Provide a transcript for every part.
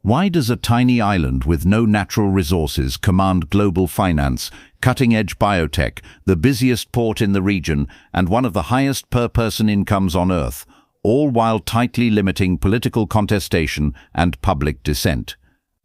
Why does a tiny island with no natural resources command global finance, cutting-edge biotech, the busiest port in the region, and one of the highest per-person incomes on Earth, all while tightly limiting political contestation and public dissent?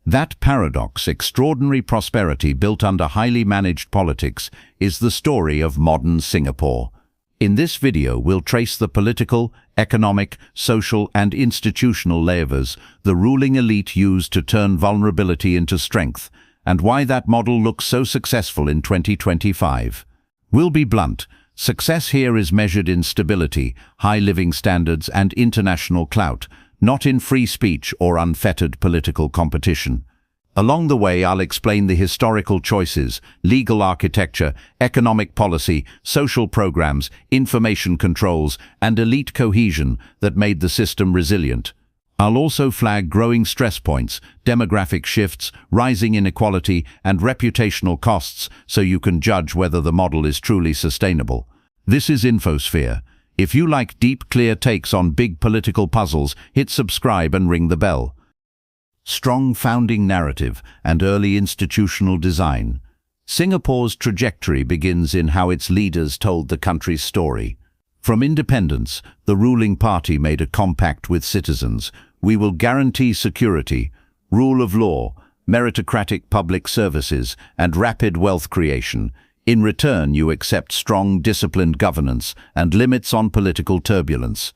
That paradox, extraordinary prosperity built under highly managed politics, is the story of modern Singapore. In this video, we'll trace the political, economic, social, and institutional levers the ruling elite used to turn vulnerability into strength, and why that model looks so successful in 2025. We'll be blunt. Success here is measured in stability, high living standards, and international clout, not in free speech or unfettered political competition. Along the way, I'll explain the historical choices, legal architecture, economic policy, social programs, information controls, and elite cohesion that made the system resilient. I'll also flag growing stress points, demographic shifts, rising inequality, and reputational costs so you can judge whether the model is truly sustainable. This is infoSphere. If you like deep, clear takes on big political puzzles, hit subscribe and ring the bell. Strong founding narrative and early institutional design. Singapore's trajectory begins in how its leaders told the country's story. From independence, the ruling party made a compact with citizens. We will guarantee security, rule of law, meritocratic public services, and rapid wealth creation. In return, you accept strong, disciplined governance and limits on political turbulence.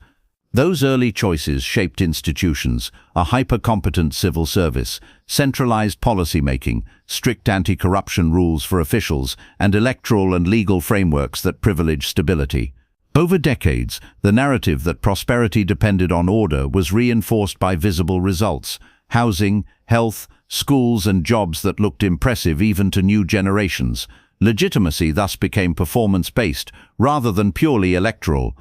Those early choices shaped institutions, a hyper-competent civil service, centralized policy-making, strict anti-corruption rules for officials, and electoral and legal frameworks that privilege stability. Over decades, the narrative that prosperity depended on order was reinforced by visible results: housing, health, schools, and jobs that looked impressive even to new generations. Legitimacy thus became performance-based, rather than purely electoral.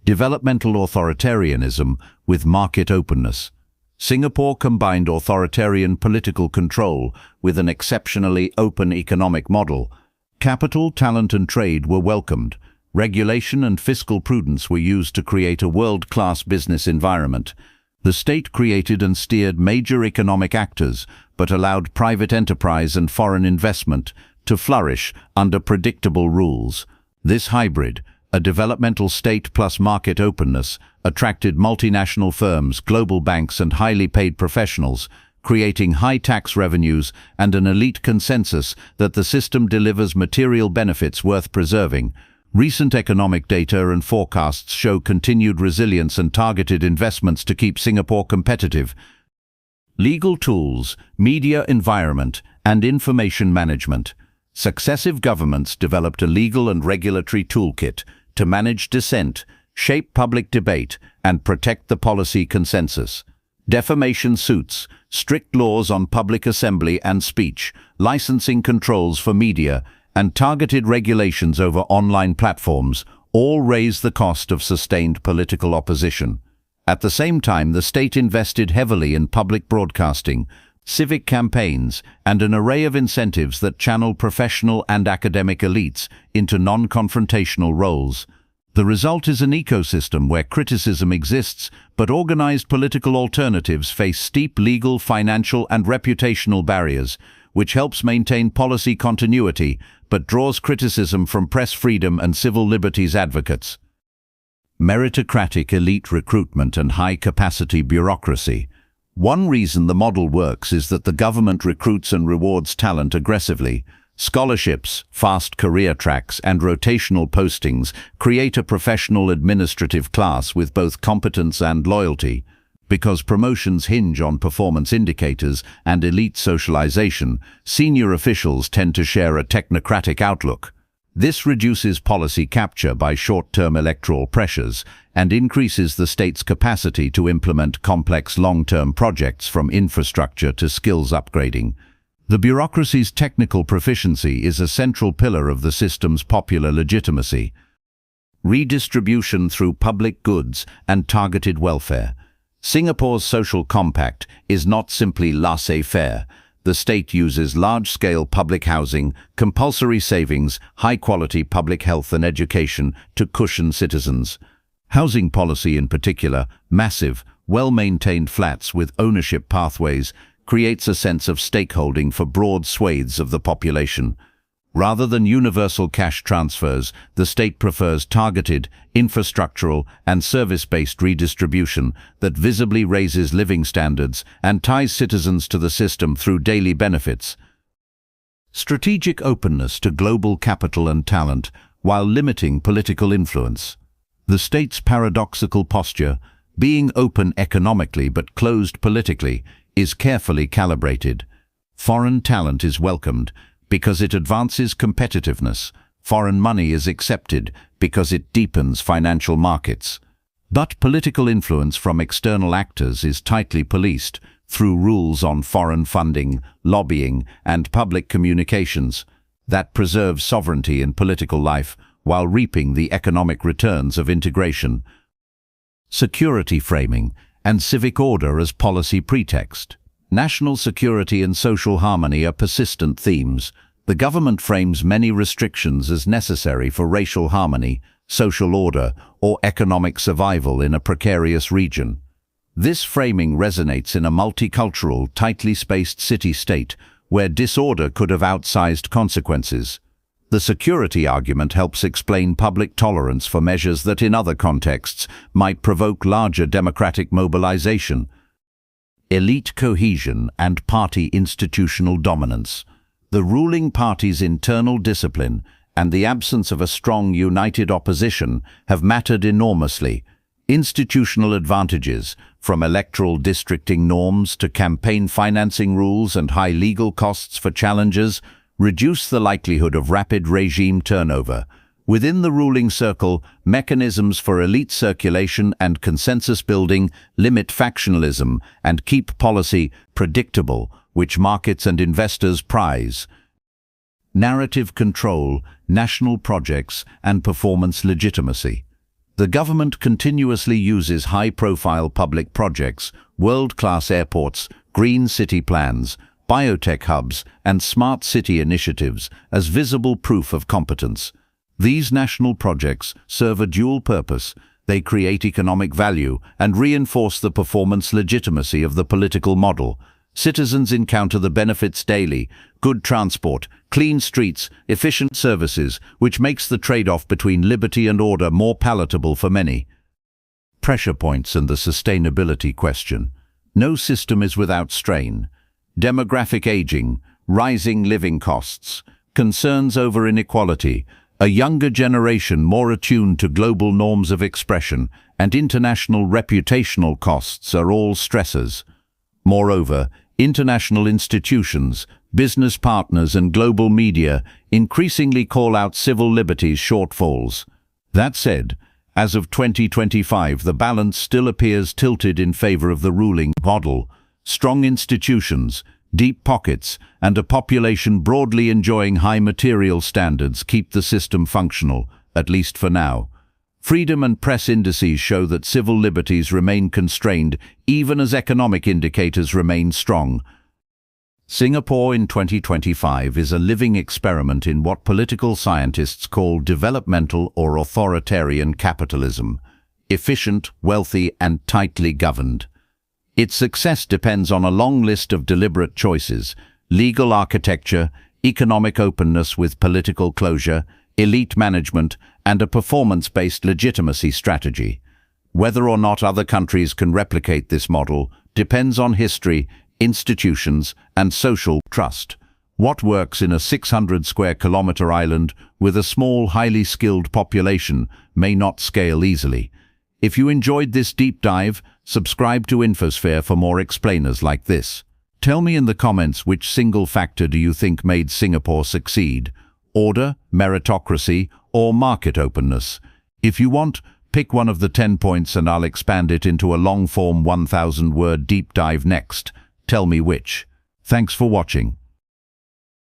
Developmental authoritarianism with market openness. Singapore combined authoritarian political control with an exceptionally open economic model. Capital, talent, and trade were welcomed. Regulation and fiscal prudence were used to create a world-class business environment. The state created and steered major economic actors, but allowed private enterprise and foreign investment to flourish under predictable rules. This hybrid, a developmental state plus market openness, attracted multinational firms, global banks, and highly paid professionals, creating high tax revenues and an elite consensus that the system delivers material benefits worth preserving. Recent economic data and forecasts show continued resilience and targeted investments to keep Singapore competitive. Legal tools, media environment, and information management. Successive governments developed a legal and regulatory toolkit to manage dissent, shape public debate, and protect the policy consensus. Defamation suits, strict laws on public assembly and speech, licensing controls for media, and targeted regulations over online platforms all raise the cost of sustained political opposition. At the same time, the state invested heavily in public broadcasting, civic campaigns, and an array of incentives that channel professional and academic elites into non-confrontational roles. The result is an ecosystem where criticism exists, but organized political alternatives face steep legal, financial, and reputational barriers, which helps maintain policy continuity, but draws criticism from press freedom and civil liberties advocates. Meritocratic elite recruitment and high-capacity bureaucracy. One reason the model works is that the government recruits and rewards talent aggressively. Scholarships, fast career tracks, and rotational postings create a professional administrative class with both competence and loyalty. Because promotions hinge on performance indicators and elite socialization, senior officials tend to share a technocratic outlook. This reduces policy capture by short-term electoral pressures and increases the state's capacity to implement complex long-term projects from infrastructure to skills upgrading. The bureaucracy's technical proficiency is a central pillar of the system's popular legitimacy. Redistribution through public goods and targeted welfare. Singapore's social compact is not simply laissez-faire. The state uses large-scale public housing, compulsory savings, high-quality public health and education to cushion citizens. Housing policy in particular, massive, well-maintained flats with ownership pathways creates a sense of stakeholding for broad swathes of the population. Rather than universal cash transfers, the state prefers targeted, infrastructural and service-based redistribution that visibly raises living standards and ties citizens to the system through daily benefits. Strategic openness to global capital and talent while limiting political influence. The state's paradoxical posture, being open economically but closed politically, is carefully calibrated. Foreign talent is welcomed because it advances competitiveness. Foreign money is accepted because it deepens financial markets. But political influence from external actors is tightly policed through rules on foreign funding, lobbying, and public communications that preserve sovereignty in political life while reaping the economic returns of integration. Security framing and civic order as policy pretext. National security and social harmony are persistent themes. The government frames many restrictions as necessary for racial harmony, social order, or economic survival in a precarious region. This framing resonates in a multicultural, tightly spaced city-state where disorder could have outsized consequences. The security argument helps explain public tolerance for measures that in other contexts might provoke larger democratic mobilization. Elite cohesion and party institutional dominance. The ruling party's internal discipline and the absence of a strong, united opposition have mattered enormously. Institutional advantages, from electoral districting norms to campaign financing rules and high legal costs for challengers, reduce the likelihood of rapid regime turnover. Within the ruling circle, mechanisms for elite circulation and consensus building limit factionalism and keep policy predictable, which markets and investors prize. Narrative control, national projects, and performance legitimacy. The government continuously uses high-profile public projects, world-class airports, green city plans, biotech hubs, and smart city initiatives as visible proof of competence. These national projects serve a dual purpose. They create economic value and reinforce the performance legitimacy of the political model. Citizens encounter the benefits daily: good transport, clean streets, efficient services, which makes the trade-off between liberty and order more palatable for many. Pressure points and the sustainability question. No system is without strain. Demographic aging, rising living costs, concerns over inequality, a younger generation more attuned to global norms of expression, and international reputational costs are all stressors. Moreover, international institutions, business partners, and global media increasingly call out civil liberties shortfalls. That said, as of 2025, the balance still appears tilted in favor of the ruling model. Strong institutions, deep pockets, and a population broadly enjoying high material standards keep the system functional, at least for now. Freedom and press indices show that civil liberties remain constrained even as economic indicators remain strong. Singapore in 2025 is a living experiment in what political scientists call developmental or authoritarian capitalism: efficient, wealthy, and tightly governed. Its success depends on a long list of deliberate choices: legal architecture, economic openness with political closure, elite management, and a performance-based legitimacy strategy. Whether or not other countries can replicate this model depends on history, institutions, and social trust. What works in a 600-square-kilometer island with a small, highly skilled population may not scale easily. If you enjoyed this deep dive, subscribe to infoSphere for more explainers like this. Tell me in the comments which single factor do you think made Singapore succeed: order, meritocracy, or market openness? If you want, pick one of the 10 points and I'll expand it into a long-form 1,000-word deep dive next. Tell me which. Thanks for watching.